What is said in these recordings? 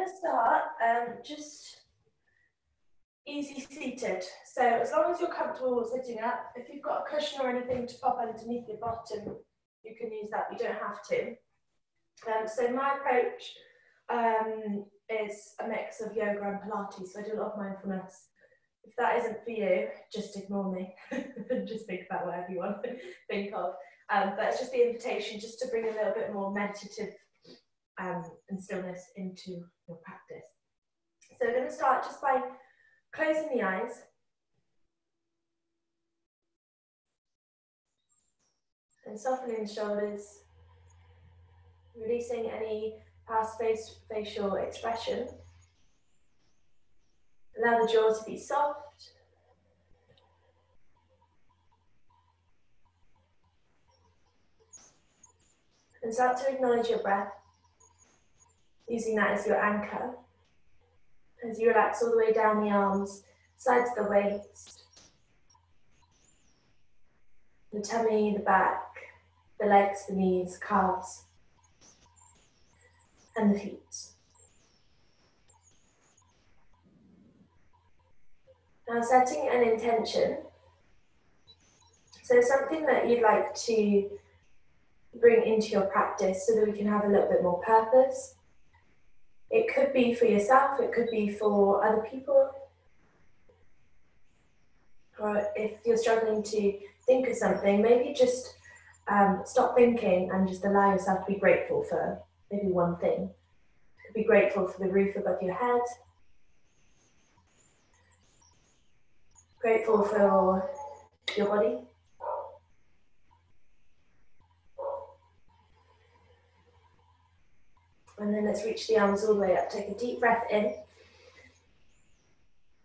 going to start just easy seated. So as long as you're comfortable sitting up, if you've got a cushion or anything to pop underneath your bottom, you can use that. You don't have to. So my approach is a mix of yoga and Pilates. So I do a lot of mindfulness. If that isn't for you, just ignore me. Just think about whatever you want to think of. But it's just the invitation just to bring a little bit more meditative and stillness into your practice. So we're going to start just by closing the eyes. And softening the shoulders. Releasing any past facial expression. Allow the jaw to be soft. And start to acknowledge your breath, using that as your anchor. As you relax all the way down the arms, sides of the waist, the tummy, the back, the legs, the knees, calves, and the feet. Now setting an intention, so something that you'd like to bring into your practice so that we can have a little bit more purpose. It could be for yourself, it could be for other people, or if you're struggling to think of something, maybe just stop thinking and just allow yourself to be grateful for maybe one thing. You could be grateful for the roof above your head, grateful for your body. And then let's reach the arms all the way up. Take a deep breath in.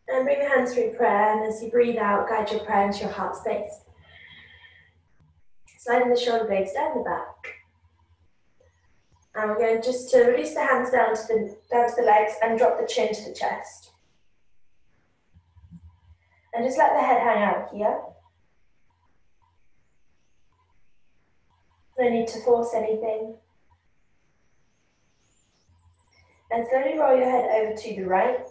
And bring the hands through prayer. And as you breathe out, guide your prayer into your heart space. Sliding the shoulder blades down the back. And we're going just to release the hands down to the legs and drop the chin to the chest. And just let the head hang out here. No need to force anything. And slowly roll your head over to the right.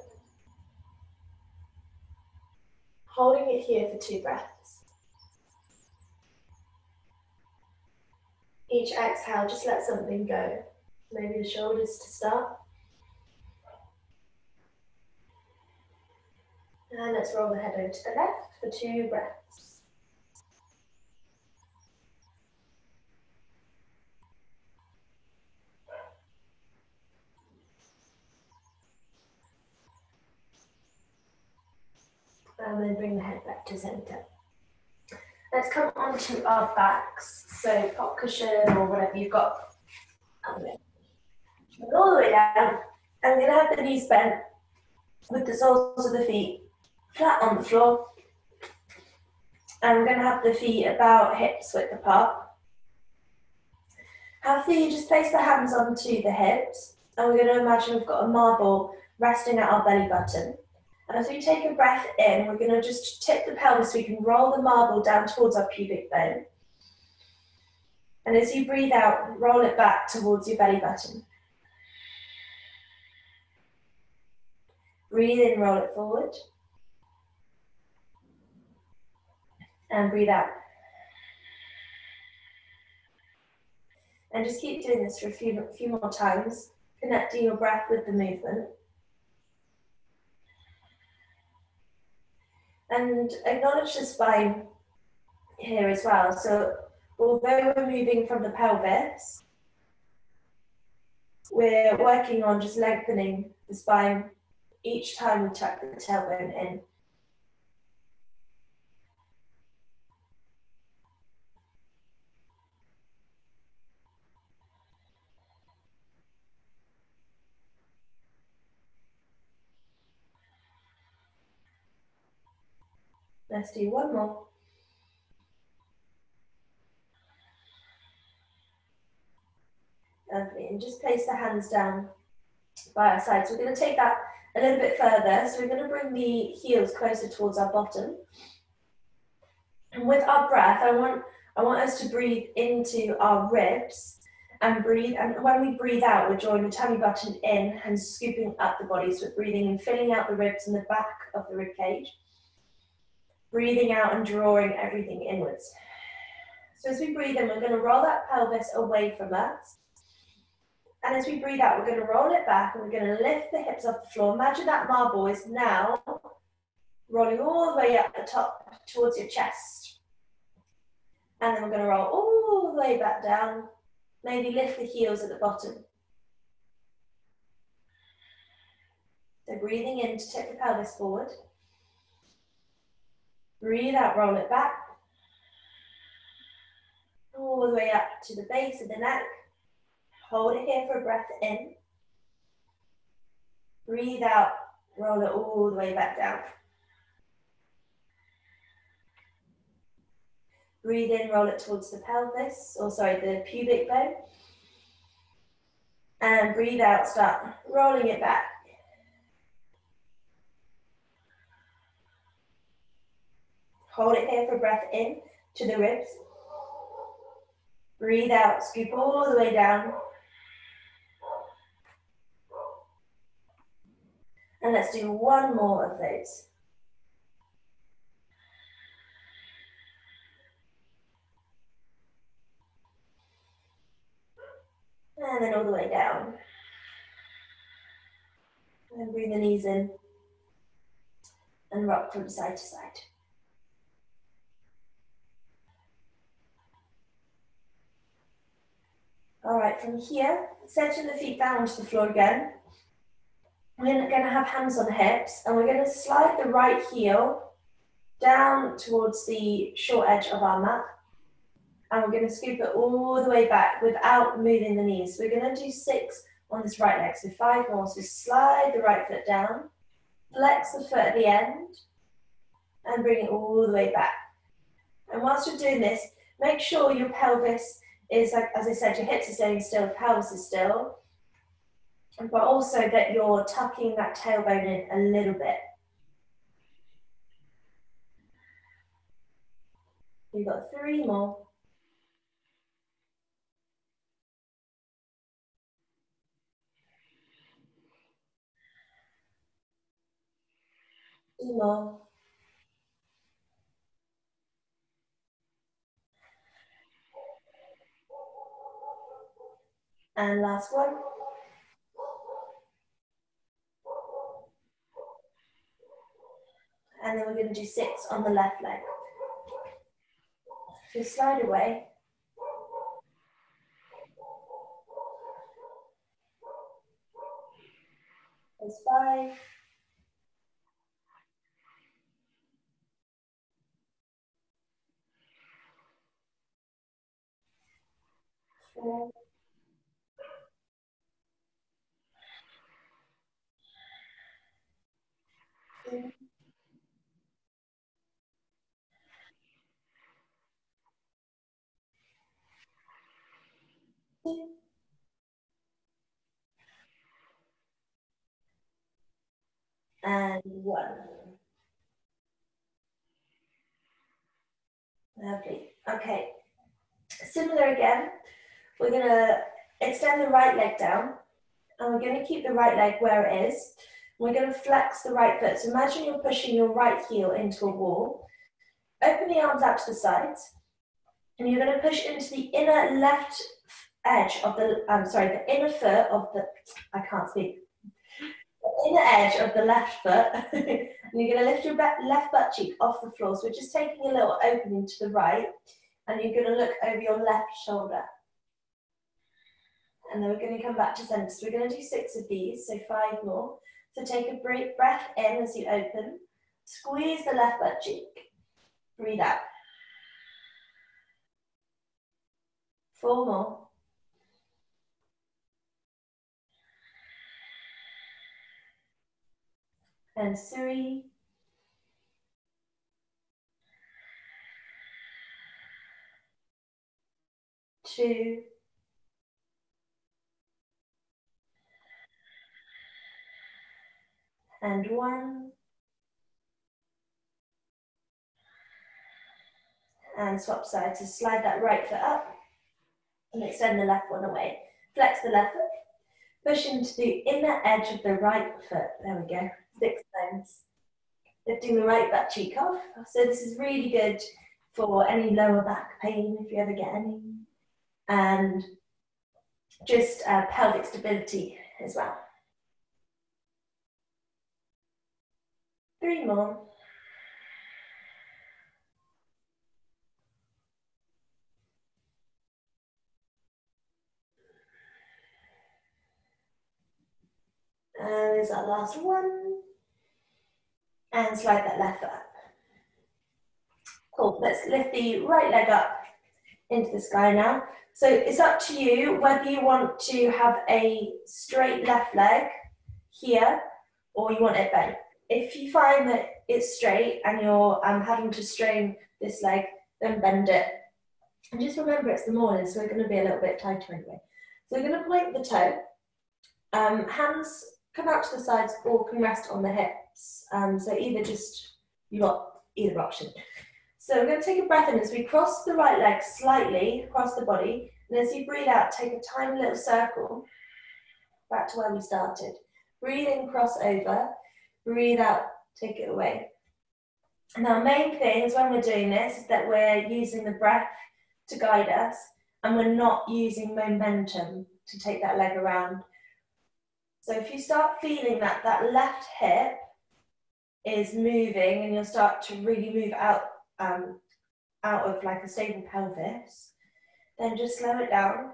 Holding it here for 2 breaths. Each exhale, just let something go. Maybe the shoulders to start. And let's roll the head over to the left for 2 breaths. And then bring the head back to center. Let's come onto our backs. So pop cushion or whatever you've got. And all the way down. I'm going to have the knees bent with the soles of the feet flat on the floor. And we're going to have the feet about hips width apart. After you just place the hands onto the hips. And we're going to imagine we've got a marble resting at our belly button. And as we take a breath in, we're going to just tip the pelvis so we can roll the marble down towards our pubic bone. And as you breathe out, roll it back towards your belly button. Breathe in, roll it forward. And breathe out. And just keep doing this for a few more times, connecting your breath with the movement. And acknowledge the spine here as well. So although we're moving from the pelvis, we're working on just lengthening the spine each time we tuck the tailbone in. Let's do one more. Lovely, and just place the hands down by our sides. We're going to take that a little bit further. So we're going to bring the heels closer towards our bottom. And with our breath, I want us to breathe into our ribs And breathe, and when we breathe out, we're drawing the tummy button in and scooping up the body. So we're breathing in, filling out the ribs and the back of the rib cage. Breathing out and drawing everything inwards. So as we breathe in, we're going to roll that pelvis away from us. And as we breathe out, we're going to roll it back and we're going to lift the hips off the floor. Imagine that marble is now rolling all the way up the top towards your chest. And then we're going to roll all the way back down. Maybe lift the heels at the bottom. So breathing in to tip the pelvis forward. Breathe out, roll it back. All the way up to the base of the neck. Hold it here for a breath in. Breathe out, roll it all the way back down. Breathe in, roll it towards the pelvis, or sorry, the pubic bone. And breathe out, start rolling it back. Hold it here for breath in to the ribs. Breathe out, scoop all the way down. And let's do one more of those. And then all the way down. And bring the knees in. And rock from side to side. All right, from here, setting the feet down onto the floor again. We're going to have hands on the hips, and we're going to slide the right heel down towards the short edge of our mat. And we're going to scoop it all the way back without moving the knees. We're going to do 6 on this right leg, so 5 more. So slide the right foot down, flex the foot at the end, and bring it all the way back. And whilst you're doing this, make sure your pelvis is, like, as I said, your hips are staying still, the pelvis is still, but also that you're tucking that tailbone in a little bit. We've got 3 more. 2 more. And last one. And then we're going to do 6 on the left leg. So slide away. There's 5. 4. 3. And 1. Lovely. Okay. Similar again. We're going to extend the right leg down, and we're going to keep the right leg where it is. We're going to flex the right foot. So imagine you're pushing your right heel into a wall. Open the arms out to the sides, and you're going to push into the inner left edge of the, the inner foot of the, I can't speak, the inner edge of the left foot, and you're going to lift your left butt cheek off the floor. So we're just taking a little opening to the right, and you're going to look over your left shoulder. And then we're going to come back to center. So we're going to do 6 of these, so 5 more. So take a breath in as you open. Squeeze the left butt cheek. Breathe out. 4 more. And 3. Two. And 1. And swap sides. So slide that right foot up. and extend the left one away. Flex the left foot, push into the inner edge of the right foot. There we go, 6 times. Lifting the right butt cheek off. So this is really good for any lower back pain, if you ever get any. And just pelvic stability as well. 3 more. And there's our last one. And slide that left foot up. Cool, let's lift the right leg up into the sky now. So it's up to you whether you want to have a straight left leg here or you want it bent. If you find that it's straight and you're having to strain this leg, then bend it. And just remember it's the morning, so we're going to be a little bit tighter anyway. So we're going to point the toe. Hands come out to the sides or can rest on the hips. So you've got either option. So we're going to take a breath in as we cross the right leg slightly across the body. And as you breathe out, take a tiny little circle back to where we started. Breathe in, cross over. Breathe out, take it away. And our main thing is when we're doing this is that we're using the breath to guide us and we're not using momentum to take that leg around. So if you start feeling that that left hip is moving and you'll start to really move out of like a stable pelvis, then just slow it down.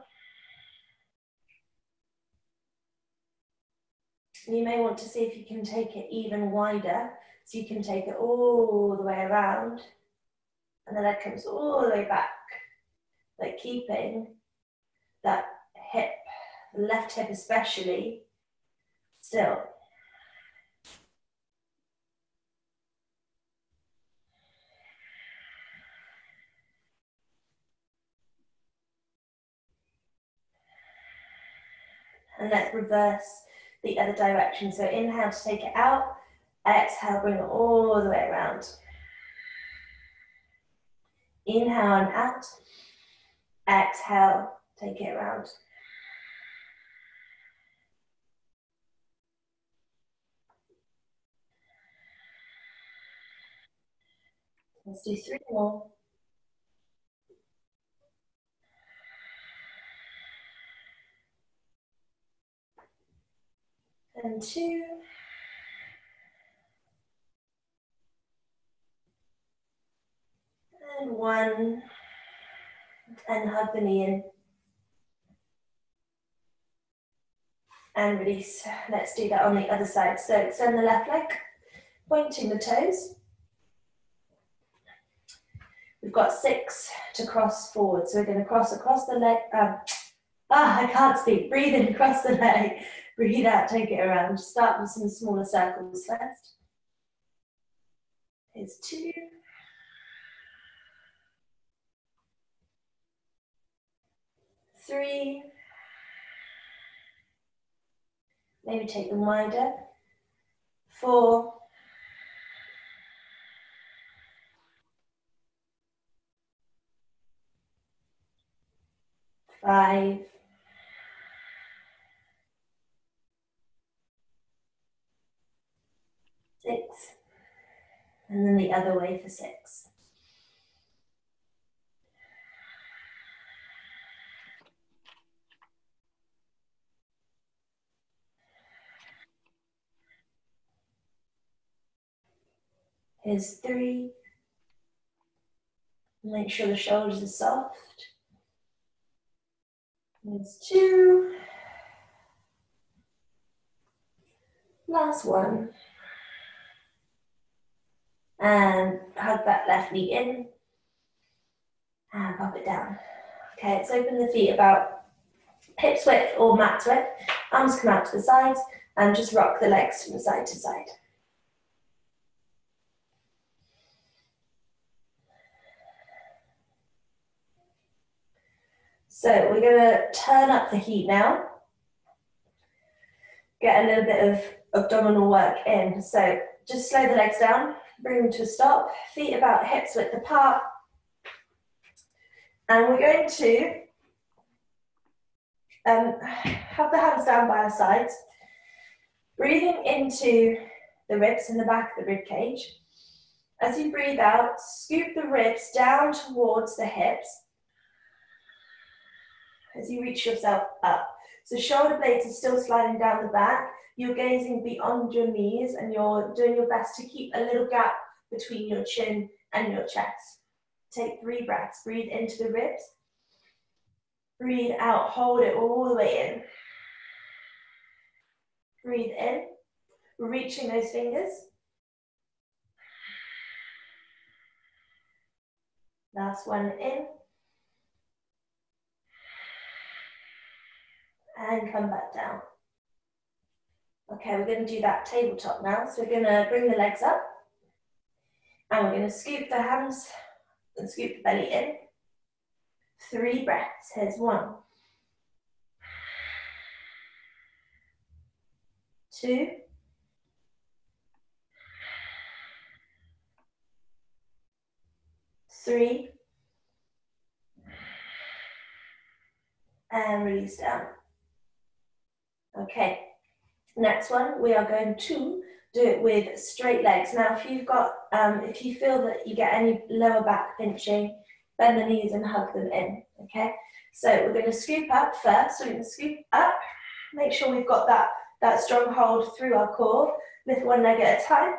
You may want to see if you can take it even wider, so you can take it all the way around, and the leg comes all the way back, like keeping that hip, the left hip especially, still. And let's reverse the other direction. So inhale to take it out, exhale, bring it all the way around. Inhale and out, exhale, take it around. Let's do 3 more. And 2. And 1. And hug the knee in. And release. Let's do that on the other side. So extend the left leg, pointing the toes. We've got 6 to cross forward. So we're going to cross across the leg. I can't speak. Breathe in, cross the leg. Breathe out, take it around. Start with some smaller circles first. Here's 2. 3. Maybe take them wider. 4. 5. 6. And then the other way for 6. Here's 3. Make sure the shoulders are soft. Here's 2. Last 1. And hug that left knee in. And pop it down. Okay, let's open the feet about hips width or mat width. Arms come out to the sides and just rock the legs from side to side. So we're going to turn up the heat now. Get a little bit of abdominal work in. So just slow the legs down, bring them to a stop, feet about hips width apart. And we're going to have the hands down by our sides, breathing into the ribs in the back of the rib cage. As you breathe out, scoop the ribs down towards the hips as you reach yourself up. So shoulder blades are still sliding down the back. You're gazing beyond your knees and you're doing your best to keep a little gap between your chin and your chest. Take 3 breaths. Breathe into the ribs. Breathe out. Hold it all the way in. Breathe in. Reaching those fingers. Last one in. And come back down. Okay, we're going to do that tabletop now. So we're going to bring the legs up. And we're going to scoop the hands and scoop the belly in. 3 breaths. Here's 1. 2. 3. And release down. Okay, next one, we are going to do it with straight legs. Now, if you feel that you get any lower back pinching, bend the knees and hug them in, okay? So we're going to scoop up first. So we're going to scoop up, make sure we've got that strong hold through our core. Lift one leg at a time,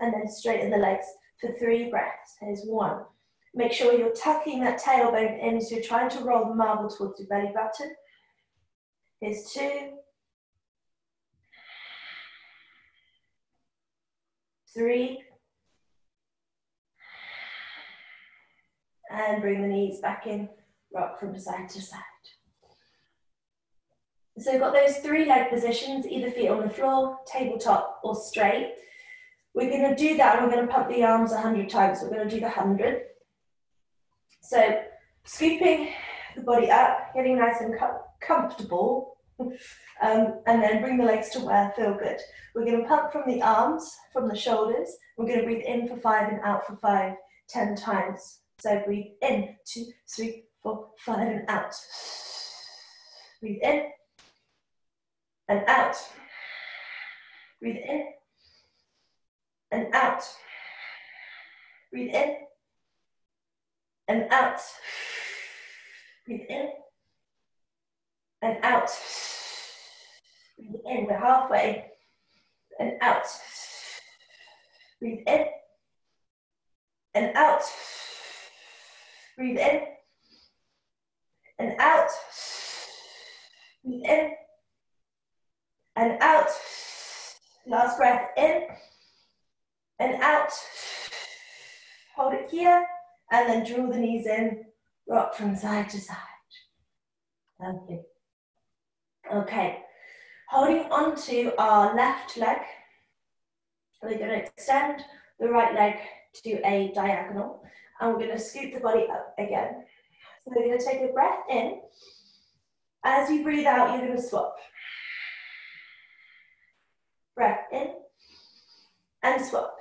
and then straighten the legs for 3 breaths. Here's 1. Make sure you're tucking that tailbone in, so you're trying to roll the marble towards your belly button. Here's 2. 3. And bring the knees back in, rock from side to side. So we've got those 3 leg positions, either feet on the floor, tabletop, or straight. We're going to do that and we're going to pump the arms 100 times. We're going to do the 100. So scooping the body up, getting nice and comfortable, and then bring the legs to where feel good. We're going to pump from the arms, from the shoulders. We're going to breathe in for 5 and out for 5, 10 times. So breathe in, 2, 3, 4, 5, and out. Breathe in and out. Breathe in and out. Breathe in and out. Breathe in and out. Breathe in, we're halfway, and out. Breathe in and out. Breathe in and out. Breathe in and out. Last breath in and out. Hold it here and then draw the knees in, rock from side to side. Lovely. Okay, holding onto our left leg, we're going to extend the right leg to do a diagonal, and we're going to scoop the body up again. So we're going to take a breath in. As you breathe out, you're going to swap. Breath in and swap.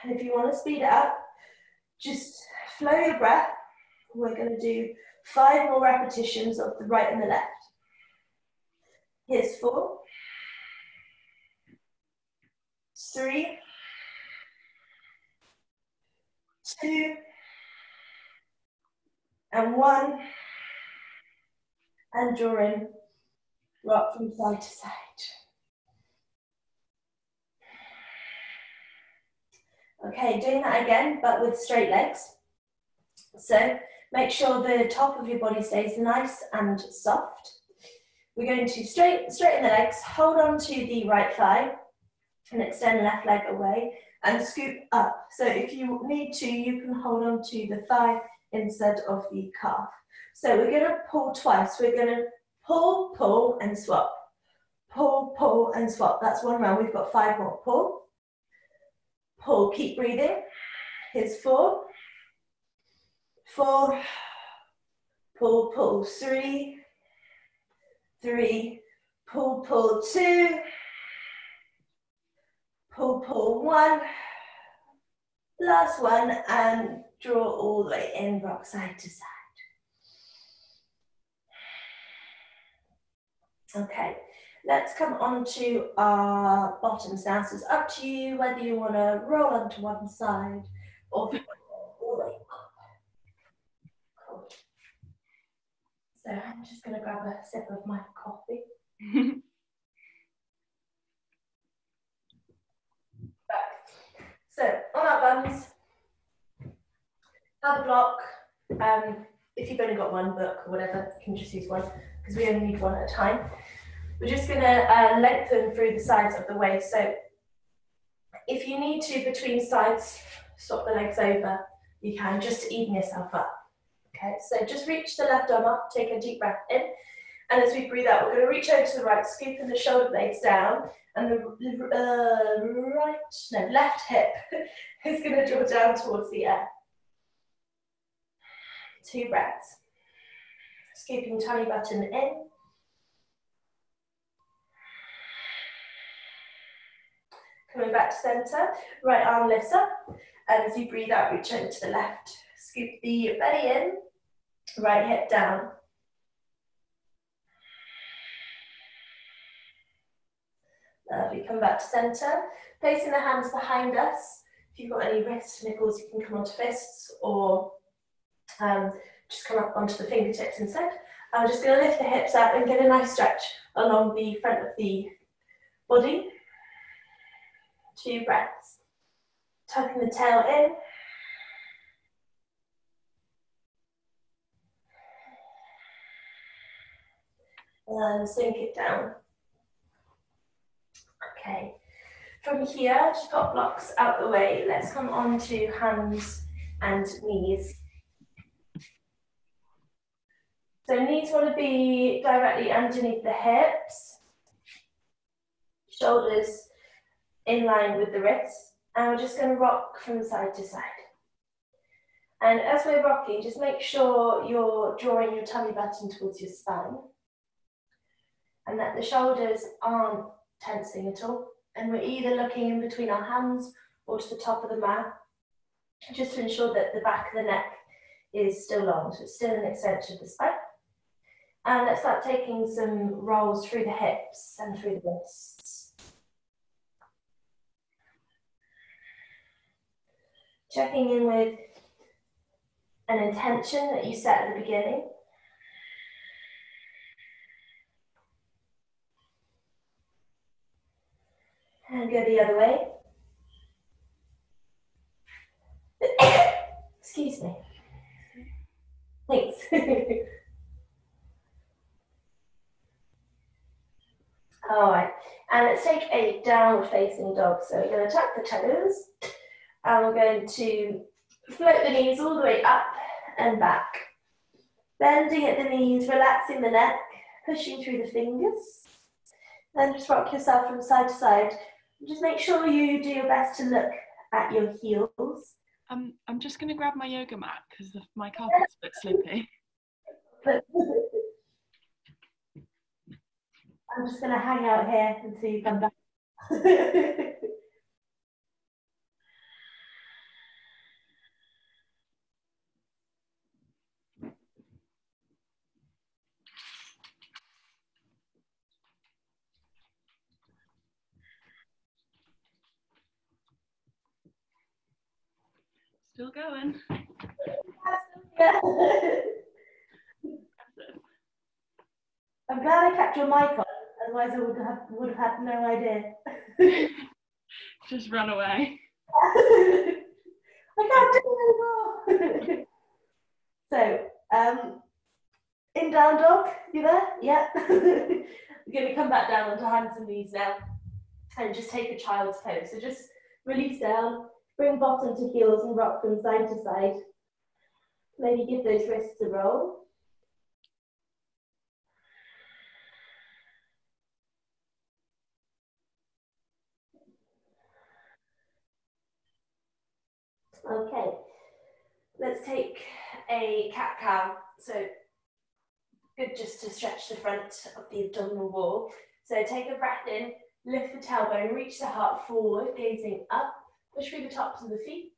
And if you want to speed it up, just flow your breath. We're going to do 5 more repetitions of the right and the left. Here's 4, 3, 2, and 1, and draw in, rock from side to side. Okay, doing that again, but with straight legs. So make sure the top of your body stays nice and soft. We're going to straighten the legs, hold on to the right thigh, and extend the left leg away, and scoop up. So if you need to, you can hold on to the thigh instead of the calf. So we're going to pull twice. We're going to pull, pull, and swap. Pull, pull, and swap. That's 1 round. We've got 5 more. Pull, pull. Keep breathing. Here's 4, 4, pull, pull. 3, 3, pull, pull. 2, pull, pull. 1, last one, and draw all the way in, rock side to side. Okay, let's come on to our bottoms now. So it's up to you whether you want to roll onto one side or all the way up. Cool. So I'm just going to grab a sip of my coffee. So on our buns, have a block. If you've only got one book or whatever, you can just use one because we only need one at a time. We're just going to lengthen through the sides of the waist. So if you need to, between sides, swap the legs over, you can, just to even yourself up. Okay, so just reach the left arm up, take a deep breath in, and as we breathe out, we're going to reach over to the right, scooping the shoulder blades down, and the left hip is going to draw down towards the air. 2 breaths. Scooping tummy button in. Coming back to center, right arm lifts up, and as you breathe out, reach over to the left. Scoop the belly in, right hip down. Lovely, come back to center. Placing the hands behind us. If you've got any wrist nipples, you can come onto fists, or just come up onto the fingertips instead. I'm just going to lift the hips up and get a nice stretch along the front of the body. 2 breaths. Tucking the tail in. And sink it down. Okay. From here, just pop blocks out the way. Let's come on to hands and knees. So knees want to be directly underneath the hips. Shoulders in line with the wrists. And we're just going to rock from side to side. And as we're rocking, just make sure you're drawing your tummy button towards your spine. And that the shoulders aren't tensing at all. And we're either looking in between our hands or to the top of the mat, just to ensure that the back of the neck is still long, so it's still an extension of the spine. And let's start taking some rolls through the hips and through the wrists. Checking in with an intention that you set at the beginning. And go the other way. Excuse me. Thanks. All right, and let's take a downward facing dog. So we're going to tuck the toes, and we're going to float the knees all the way up and back. Bending at the knees, relaxing the neck, pushing through the fingers. Then just rock yourself from side to side. Just make sure you do your best to look at your heels. I'm just going to grab my yoga mat because my carpet's a bit slippy. I'm just going to hang out here until you come back. Still going. Yeah. I'm glad I kept your mic on, otherwise I would have had no idea. Just run away. I can't do it anymore. So, in down dog, you there? Yeah. We're going to come back down onto hands and knees now, and just take a child's pose. So just release down, bring bottom to heels and rock from side to side. Maybe give those wrists a roll. Okay, let's take a cat-cow. So good just to stretch the front of the abdominal wall. So take a breath in, lift the tailbone, reach the heart forward, gazing up, push through the tops of the feet,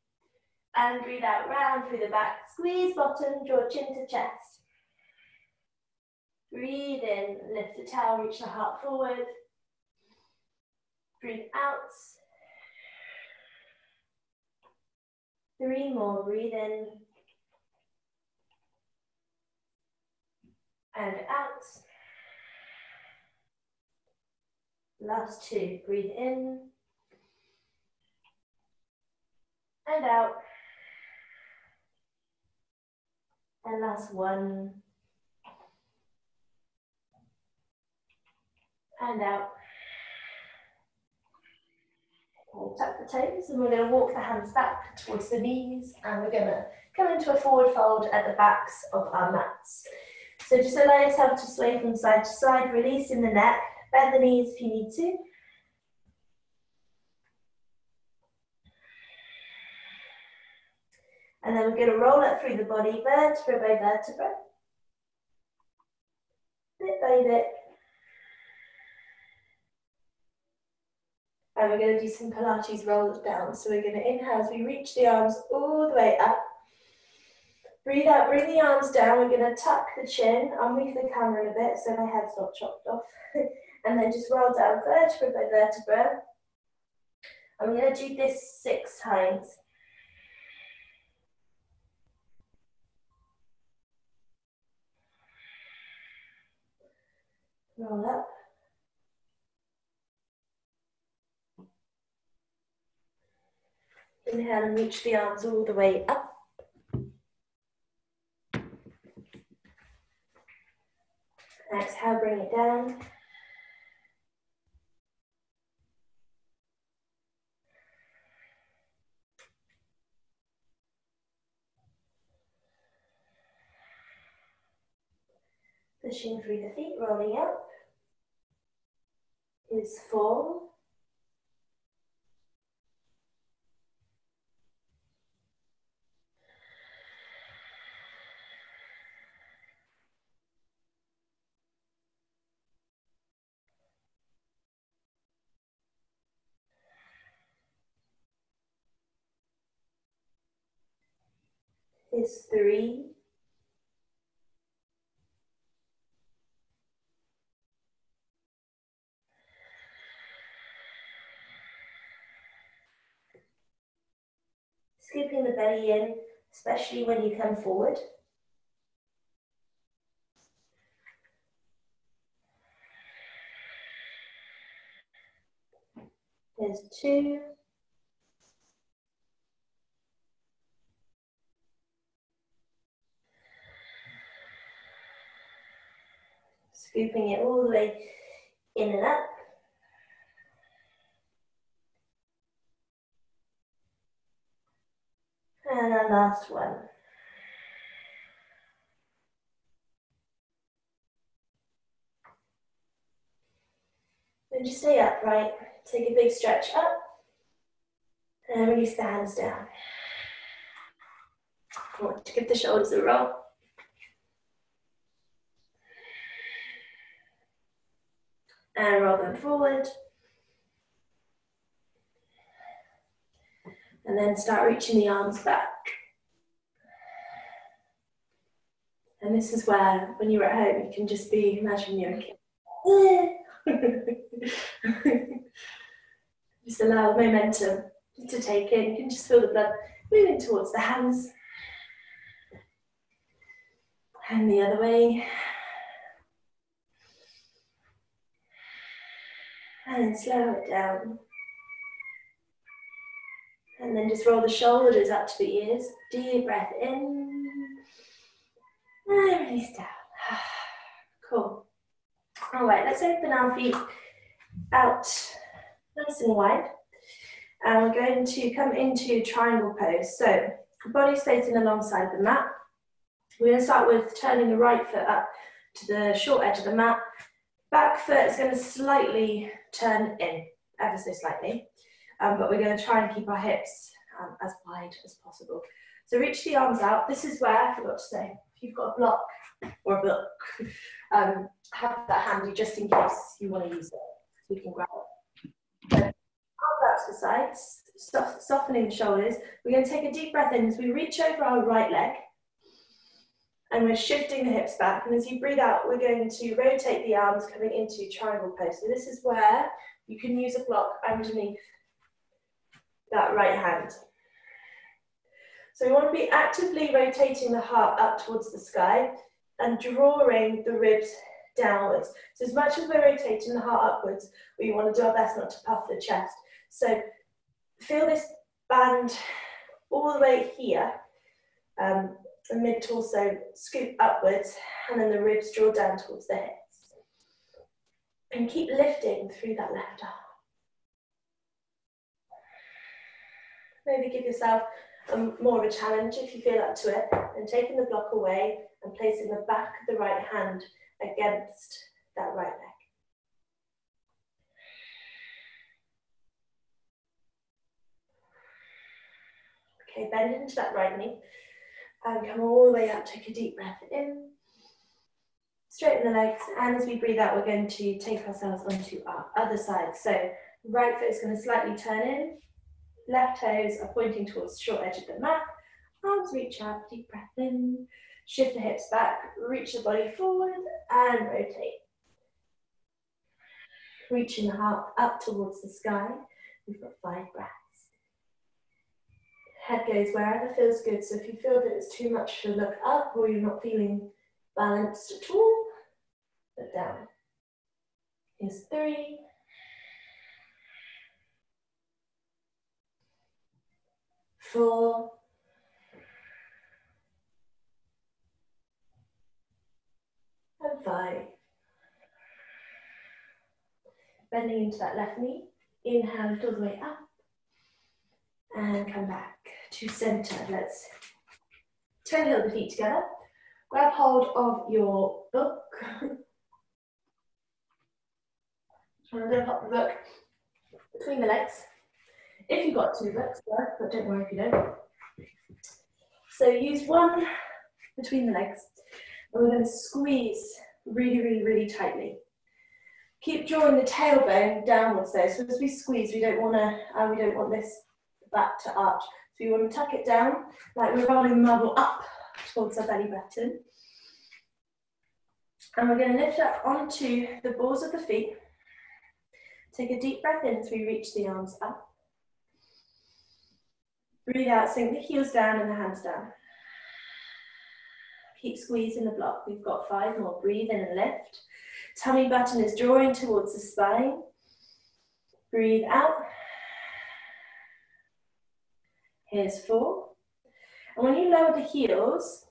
and breathe out, round through the back, squeeze bottom, draw chin to chest. Breathe in, lift the tail, reach the heart forward. Breathe out. 3 more, breathe in. And out. Last 2, breathe in. And out. And last 1. And out. We'll tuck the toes and we're going to walk the hands back towards the knees and we're going to come into a forward fold at the backs of our mats. So just allow yourself to sway from side to side, releasing the neck, bend the knees if you need to. And then we're going to roll up through the body, vertebra by vertebra, bit by bit. And we're going to do some Pilates rolls down. So we're going to inhale as we reach the arms all the way up. Breathe out, bring the arms down. We're going to tuck the chin. I'll move the camera a bit so my head's not chopped off. And then just roll down vertebra by vertebra. And we're going to do this 6 times. Roll up. Inhale and reach the arms all the way up. Exhale, bring it down. Pushing through the feet, rolling up. Is 4. Is 3. Scooping the belly in, especially when you come forward. There's 2. Scooping it all the way in and up. And our last one. And just stay upright. Take a big stretch up. And release the hands down. I want to give the shoulders a roll. And roll them forward. And then start reaching the arms back. And this is where, when you're at home, you can just be, imagine you're a kid. Just allow the momentum to take in. You can just feel the blood moving towards the hands. And the other way. And then slow it down. And then just roll the shoulders up to the ears. Deep breath in. And release down. Cool. All right, let's open our feet out nice and wide. And we're going to come into triangle pose. So, body's facing alongside the mat. We're going to start with turning the right foot up to the short edge of the mat. Back foot is going to slightly turn in, ever so slightly. But we're going to try and keep our hips as wide as possible. So reach the arms out. This is where, I forgot to say, if you've got a block or a book, have that handy just in case you want to use it. So you can grab it. So, arms out to the sides, softening the shoulders. We're going to take a deep breath in as we reach over our right leg. And we're shifting the hips back. And as you breathe out, we're going to rotate the arms coming into triangle pose. So this is where you can use a block underneath that right hand. So we want to be actively rotating the heart up towards the sky and drawing the ribs downwards. So as much as we're rotating the heart upwards, we want to do our best not to puff the chest. So feel this band all the way here, the mid-torso scoop upwards, and then the ribs draw down towards the hips. And keep lifting through that left arm. Maybe give yourself more of a challenge if you feel up to it, and taking the block away and placing the back of the right hand against that right leg. Okay, bend into that right knee and come all the way up. Take a deep breath in, straighten the legs, and as we breathe out, we're going to take ourselves onto our other side. So right foot is going to slightly turn in, left toes are pointing towards the short edge of the mat, arms reach out, deep breath in, shift the hips back, reach the body forward and rotate. Reaching the heart up towards the sky. We've got 5 breaths. Head goes wherever feels good, so if you feel that it's too much to look up or you're not feeling balanced at all, look down. Here's 3. 4. And 5. Bending into that left knee. Inhale, lift all the way up. And come back to center. Let's toe heel the feet together. Grab hold of your book. I'm going to pop the book between the legs. If you've got 2 books, but don't worry if you don't. So use one between the legs, and we're going to squeeze really, really, really tightly. Keep drawing the tailbone downwards though. So as we squeeze, we don't want this back to arch. So you want to tuck it down like we're rolling the marble up towards our belly button. And we're going to lift up onto the balls of the feet. Take a deep breath in as we reach the arms up. Breathe out, sink the heels down and the hands down. Keep squeezing the block. We've got 5 more. Breathe in and lift. Tummy button is drawing towards the spine. Breathe out. Here's 4. And when you lower the heels,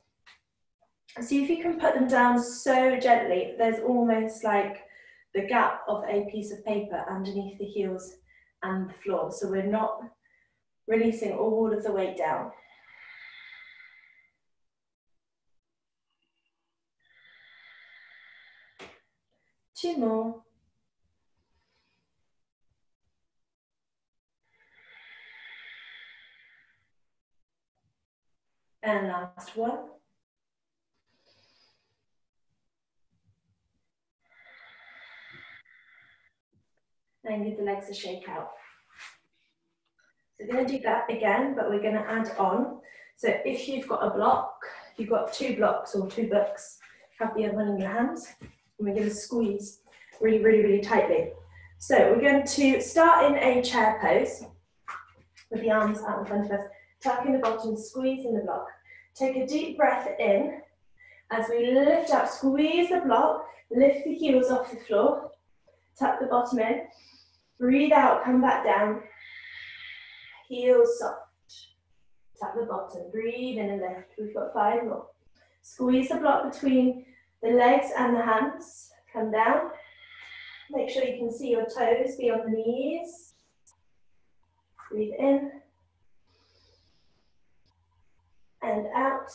see if you can put them down so gently, there's almost like the gap of a piece of paper underneath the heels and the floor. So we're not releasing all of the weight down. Two more. And last one. And give the legs a shake out. So we're going to do that again, but we're going to add on. So if you've got a block, if you've got 2 blocks or 2 books, have the other one in your hands. And we're going to squeeze really, really, really tightly. So we're going to start in a chair pose with the arms out in front of us, tucking the bottom, squeezing the block. Take a deep breath in as we lift up, squeeze the block, lift the heels off the floor, tuck the bottom in, breathe out, come back down, heels soft, tuck the bottom, breathe in and lift. We've got 5 more. Squeeze the block between the legs and the hands, come down. Make sure you can see your toes beyond the knees. Breathe in and out.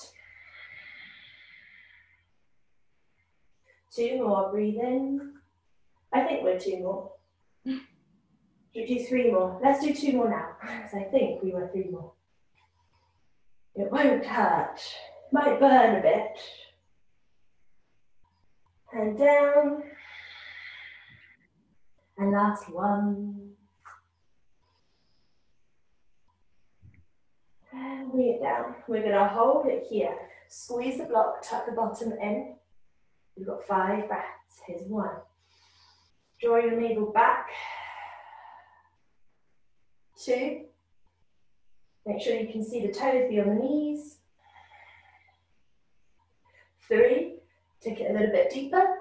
2 more, breathe in. I think we're 2 more. Should we do 3 more? Let's do 2 more now, because I think we were 3 more. It won't hurt, might burn a bit. And down. And last one. And we down. We're going to hold it here. Squeeze the block, tuck the bottom in. We've got 5 breaths. Here's 1. Draw your navel back. 2. Make sure you can see the toes beyond the knees. 3. Take it a little bit deeper. A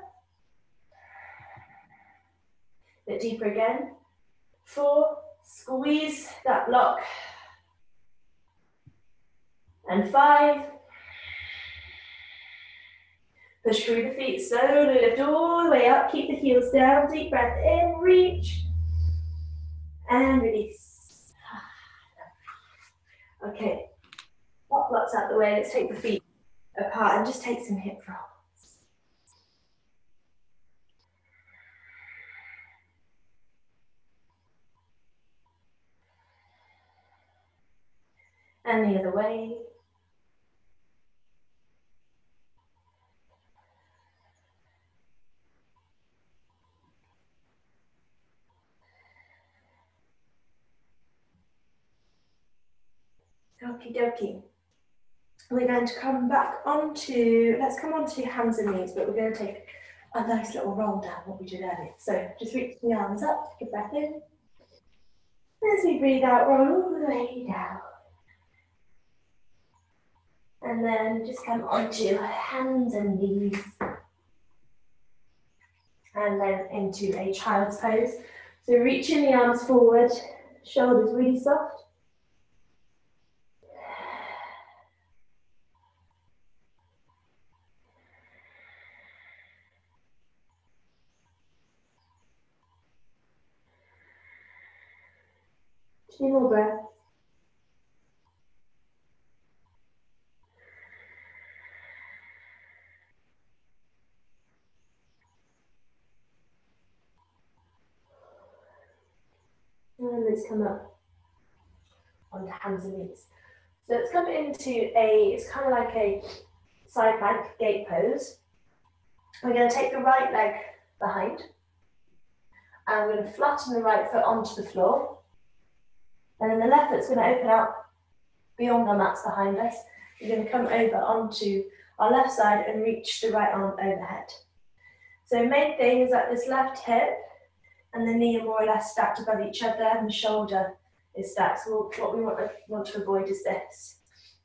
bit deeper again. 4. Squeeze that block. And 5. Push through the feet, slowly lift all the way up. Keep the heels down. Deep breath in, reach. And release. Okay. Pop blocks out the way. Let's take the feet apart and just take some hip rolls. And the other way. Okie dokie. We're going to come back onto, let's come onto hands and knees, but we're going to take a nice little roll down, what we did earlier. So just reach the arms up, take a breath in. As we breathe out, roll all the way down. And then just come onto hands and knees. And then into a child's pose. So reaching the arms forward, shoulders really soft. Two more breaths. And let's come up onto hands and knees. So let's come into it's kind of like a side plank gate pose. We're going to take the right leg behind. And we're going to flatten the right foot onto the floor. And then the left foot's going to open out beyond our mats behind us. We're going to come over onto our left side and reach the right arm overhead. So main thing is that this left hip and the knee are more or less stacked above each other and the shoulder is stacked. So what we want to avoid is this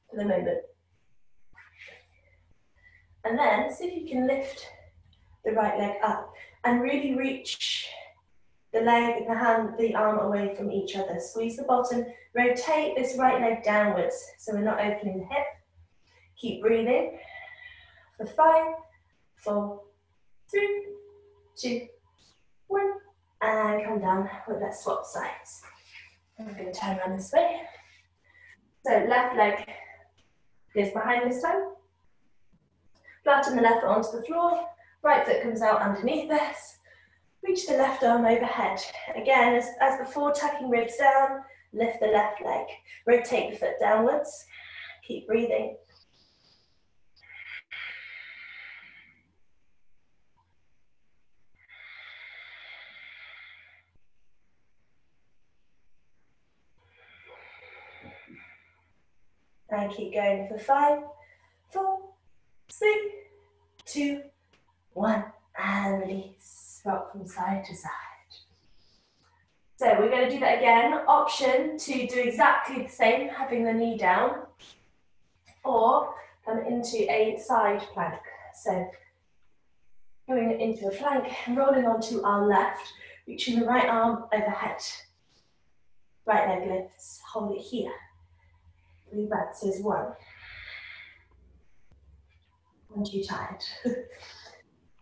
for the moment. And then see if you can lift the right leg up and really reach the leg, the hand, the arm away from each other. Squeeze the bottom, rotate this right leg downwards so we're not opening the hip. Keep breathing for 5, 4, 3, 2, 1. And come down. Let's swap sides. I'm going to turn around this way. So left leg goes behind this time. Flatten the left foot onto the floor. Right foot comes out underneath this. Reach the left arm overhead. Again, as before, tucking ribs down. Lift the left leg. Rotate the foot downwards. Keep breathing. And keep going for 5, 4, 3, 2, 1. And release. Rock from side to side. So we're going to do that again. Option to do exactly the same, having the knee down. Or come into a side plank. So going into a plank and rolling onto our left, reaching the right arm overhead. Right leg lifts. Hold it here. 3 breaths is 1. I'm too tired.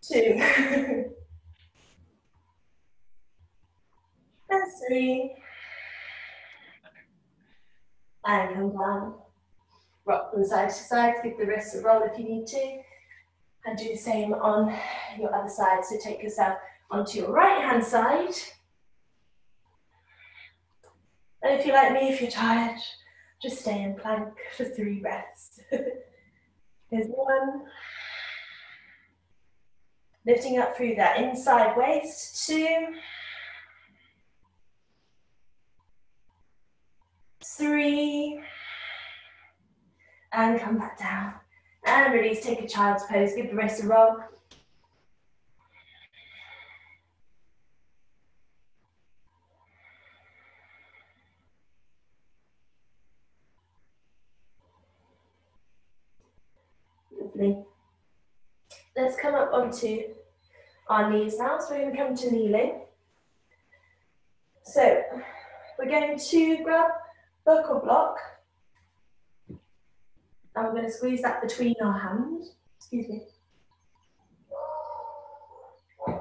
2. And 3. And come down. Rock from side to side. Give the wrists a roll if you need to. And do the same on your other side. So take yourself onto your right hand side. And if you're like me, if you're tired, just stay in plank for 3 breaths. Here's 1. Lifting up through that inside waist. 2. 3. and come back down. And release, take a child's pose, give the wrist a roll. Lovely. Let's come up onto our knees now. So we're going to come to kneeling. So we're going to grab buckle block. And we're going to squeeze that between our hands. Excuse me. And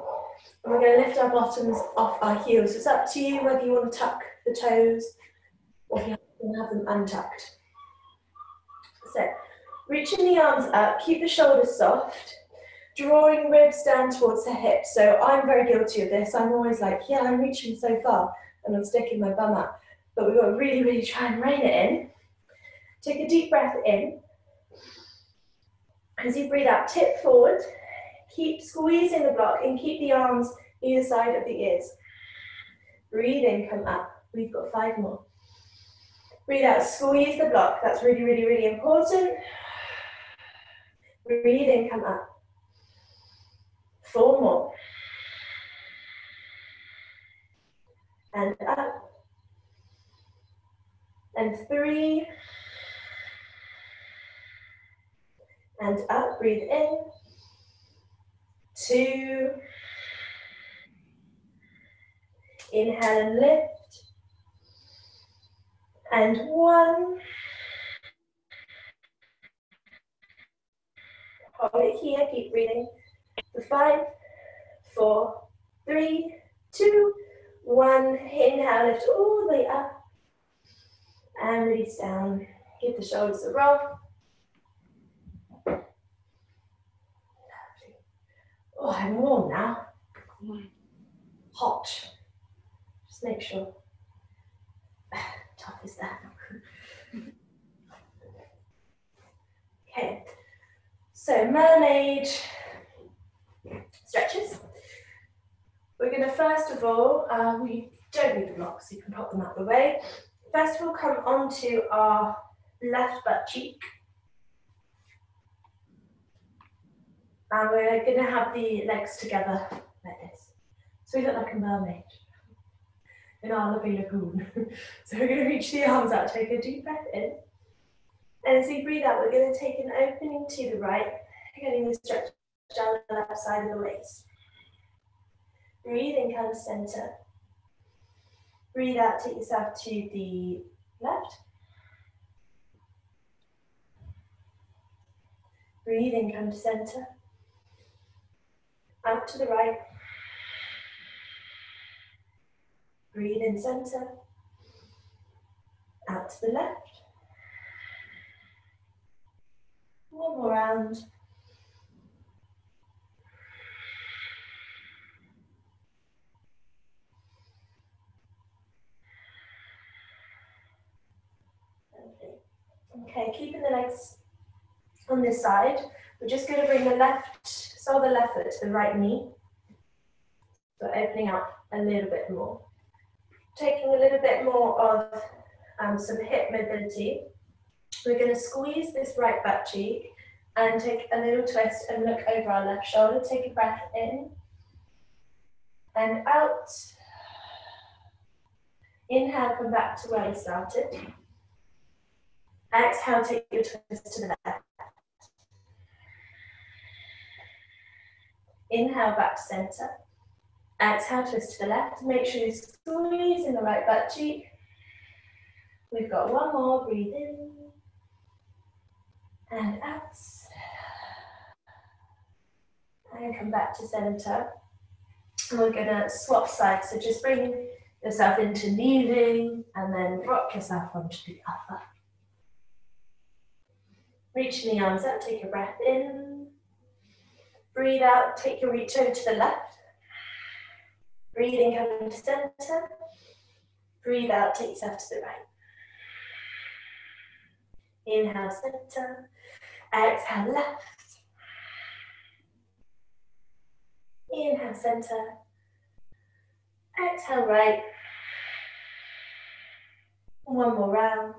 we're going to lift our bottoms off our heels. So it's up to you whether you want to tuck the toes or if you have them untucked. So reaching the arms up, keep the shoulders soft, drawing ribs down towards the hips. So I'm very guilty of this. I'm always like, yeah, I'm reaching so far and I'm sticking my bum up. But we've got to really, really try and rein it in. Take a deep breath in. As you breathe out, tip forward. Keep squeezing the block and keep the arms either side of the ears. Breathe in, come up. We've got 5 more. Breathe out, squeeze the block. That's really, really, really important. Breathe in, come up. 4 more. And up. And 3. And up, breathe in. 2. Inhale and lift. And 1. Hold it here, keep breathing. For 5, 4, 3, 2, 1. Inhale, lift all the way up. And release down. Give the shoulders a roll. Oh, I'm warm now. Hot. Just make sure. Tough is that. Okay. So mermaid stretches. We're going to first of all, we don't need the blocks, so you can pop them out the way. First of all, come onto our left butt cheek. And we're going to have the legs together like this. So we look like a mermaid in our lovely lagoon. So we're going to reach the arms out, take a deep breath in. And as we breathe out, we're going to take an opening to the right, getting the stretch down the left side of the waist. Breathe in, come to center. Breathe out, take yourself to the left. Breathe in, come to center. Out to the right. Breathe in, center. Out to the left. One more round. Okay, keeping the legs on this side. We're just going to bring the left sole of the left foot to the right knee. So opening up a little bit more. Taking a little bit more of some hip mobility. We're going to squeeze this right butt cheek and take a little twist and look over our left shoulder. Take a breath in and out. Inhale, come back to where we started. Exhale, take your twist to the left. Inhale, back to center. Exhale, twist to the left. Make sure you squeeze in the right butt cheek. We've got 1 more. Breathe in and out. And come back to center. And we're going to swap sides. So just bring yourself into kneeling and then rock yourself onto the other. Reaching the arms up, take a breath in. Breathe out, take your reach over to the left. Breathing, come to center. Breathe out, take yourself to the right. Inhale, center. Exhale, left. Inhale, center. Exhale, right. 1 more round.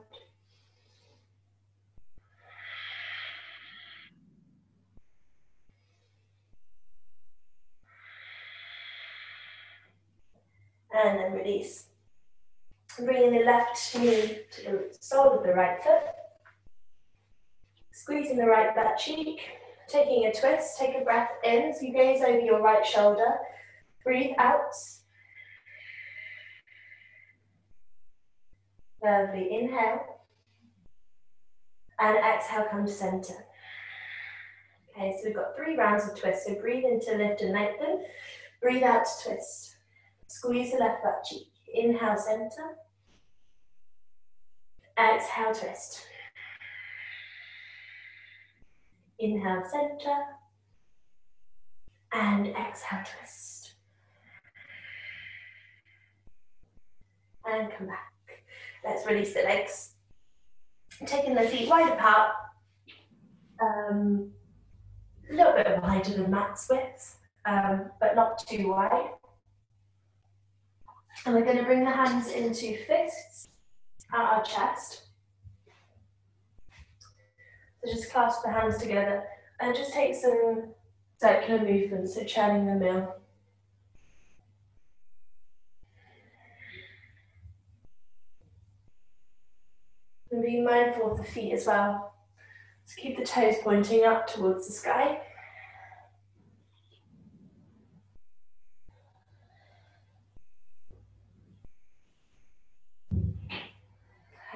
and then release. Bringing the left knee to the sole of the right foot. Squeezing the right butt cheek. Taking a twist, take a breath in, so you gaze over your right shoulder. Breathe out. Lovely, inhale. And exhale, come to center. Okay, so we've got 3 rounds of twists. So breathe in to lift and lengthen. Breathe out to twist. Squeeze the left butt cheek. Inhale, center. Exhale, twist. Inhale, center. And exhale, twist. And come back. Let's release the legs. Taking the feet wide apart. A little bit wider than max width, but not too wide. And we're going to bring the hands into fists at our chest. So just clasp the hands together and just take some circular movements, so churning the mill. And be mindful of the feet as well. So keep the toes pointing up towards the sky.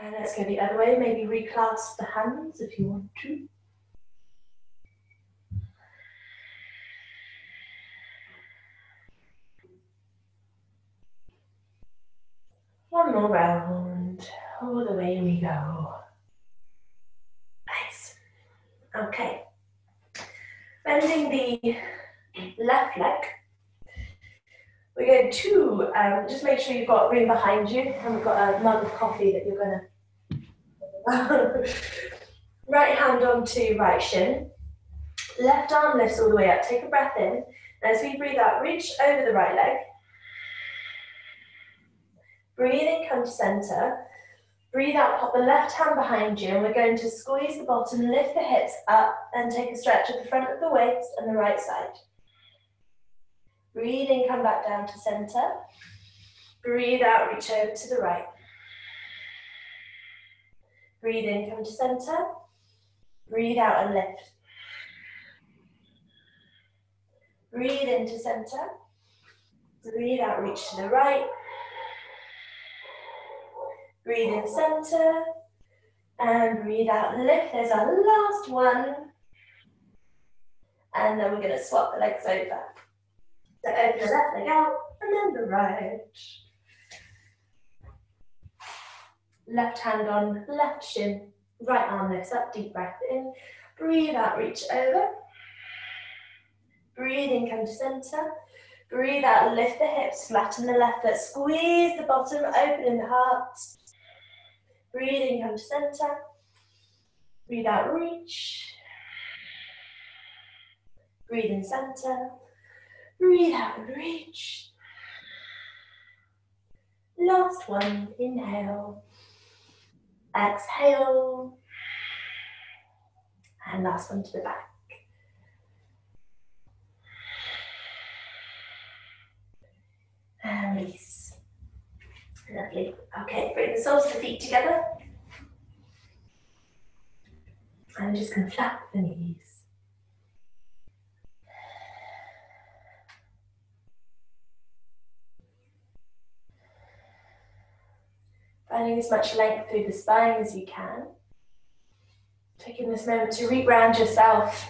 And let's go the other way. Maybe reclasp the hands if you want to. One more round. All the way we go. Nice. Okay. Bending the left leg. We're going to just make sure you've got room behind you, and we've got a mug of coffee that you're going to. Right hand onto right shin. Left arm lifts all the way up. Take a breath in. And as we breathe out, reach over the right leg. Breathe in, come to center. Breathe out, pop the left hand behind you, and we're going to squeeze the bottom, lift the hips up, and take a stretch at the front of the waist and the right side. Breathe in, come back down to center. Breathe out, reach over to the right. Breathe in, come to center. Breathe out and lift. Breathe into center. Breathe out, reach to the right. Breathe in center. And breathe out, lift. There's our last one. And then we're going to swap the legs over. So open the left leg out, and then the right. Left hand on left shin, right arm lifts up, deep breath in. Breathe out, reach over. Breathe in, come to center. Breathe out, lift the hips, flatten the left foot, squeeze the bottom, open in the heart. Breathe in, come to center. Breathe out, reach. Breathe in, center. Breathe out and reach. Last one, inhale. Exhale. And last one to the back. And release. Lovely. Okay, bring the soles of the feet together. I'm just going to flap the knees. Finding as much length through the spine as you can. Taking this moment to re-ground yourself.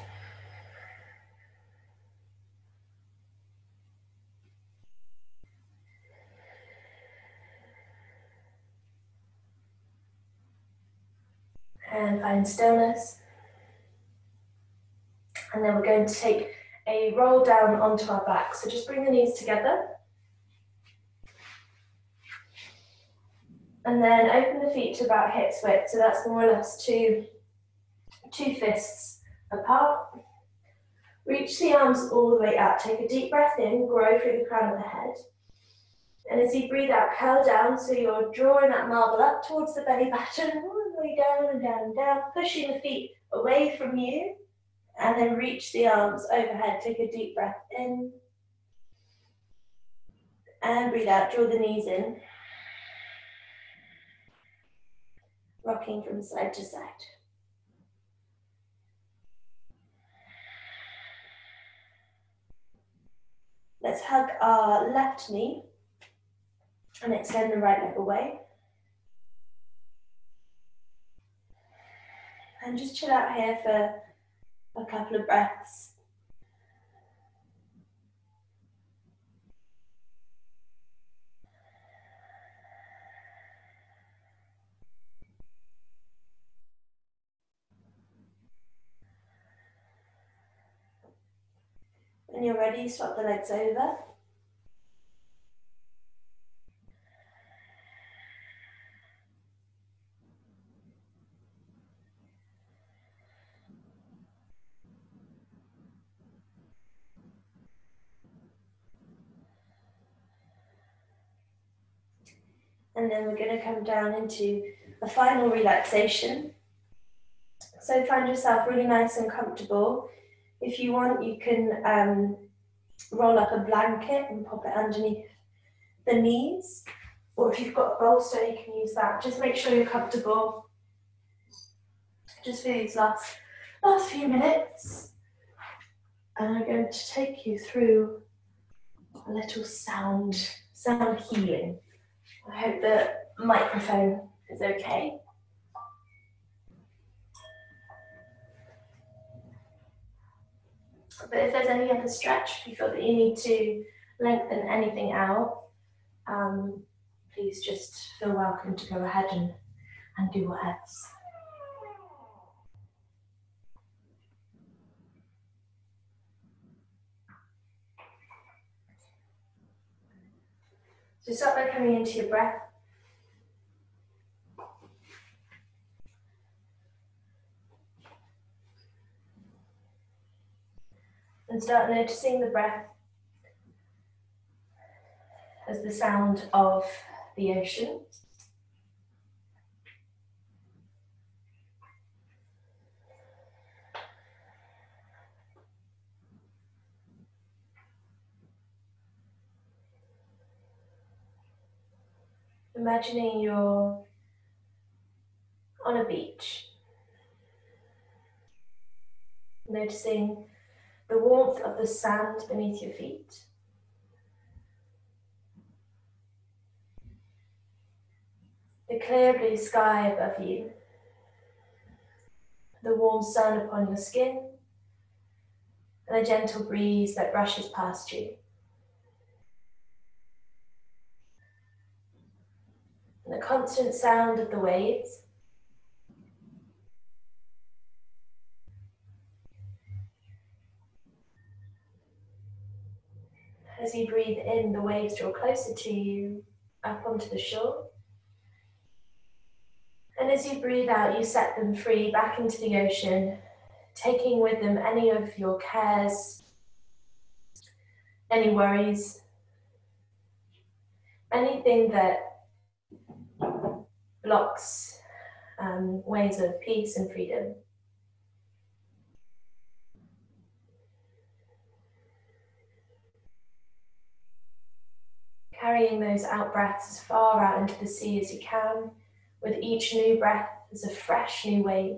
And find stillness. And then we're going to take a roll down onto our back. So just bring the knees together. And then open the feet to about hips width. So that's more or less two fists apart. Reach the arms all the way up. Take a deep breath in, grow through the crown of the head. And as you breathe out, curl down. So you're drawing that marble up towards the belly button, all the way down and down and down, pushing the feet away from you. And then reach the arms overhead. Take a deep breath in. And breathe out, draw the knees in. Rocking from side to side. Let's hug our left knee and extend the right leg away. And just chill out here for a couple of breaths. When you're ready, swap the legs over. And then we're going to come down into a final relaxation. So find yourself really nice and comfortable. If you want, you can roll up a blanket and pop it underneath the knees. Or if you've got a bolster, you can use that. Just make sure you're comfortable. Just for these last few minutes. And I'm going to take you through a little sound healing. I hope the microphone is okay. But if there's any other stretch, if you feel that you need to lengthen anything out, please just feel welcome to go ahead and do what else. So start by coming into your breath. And start noticing the breath as the sound of the ocean. Imagining you're on a beach. Noticing the warmth of the sand beneath your feet. The clear blue sky above you. The warm sun upon your skin. And a gentle breeze that brushes past you. And the constant sound of the waves. As you breathe in, the waves draw closer to you, up onto the shore. And as you breathe out, you set them free back into the ocean, taking with them any of your cares, any worries, anything that blocks ways of peace and freedom. Carrying those out breaths as far out into the sea as you can, with each new breath as a fresh new wave.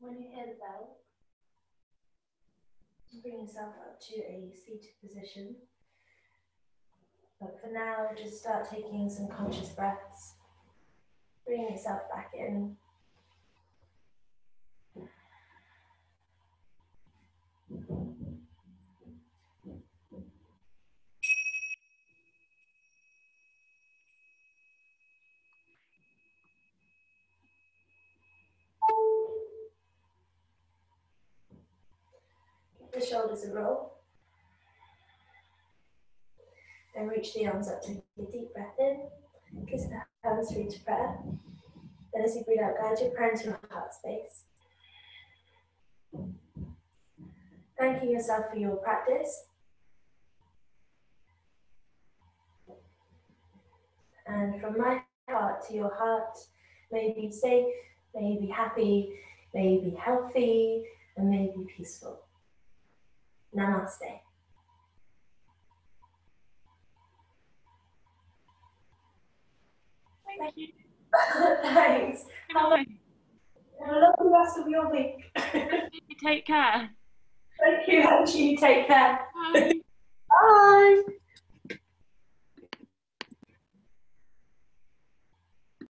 When you hear the bell, bring yourself up to a seated position. But for now, just start taking some conscious breaths. Bring yourself back in. Give the shoulders a roll. Then reach the arms up, take a deep breath in. Kiss the hands through to prayer. Then as you breathe out, guide your prayer into your heart space. Thanking yourself for your practice. And from my heart to your heart, may you be safe, may you be happy, may you be healthy, and may you be peaceful. Namaste. Thank you. Thanks. Bye. Have a lovely rest of your week. Take care. Thank you, and you take care. Bye. Bye.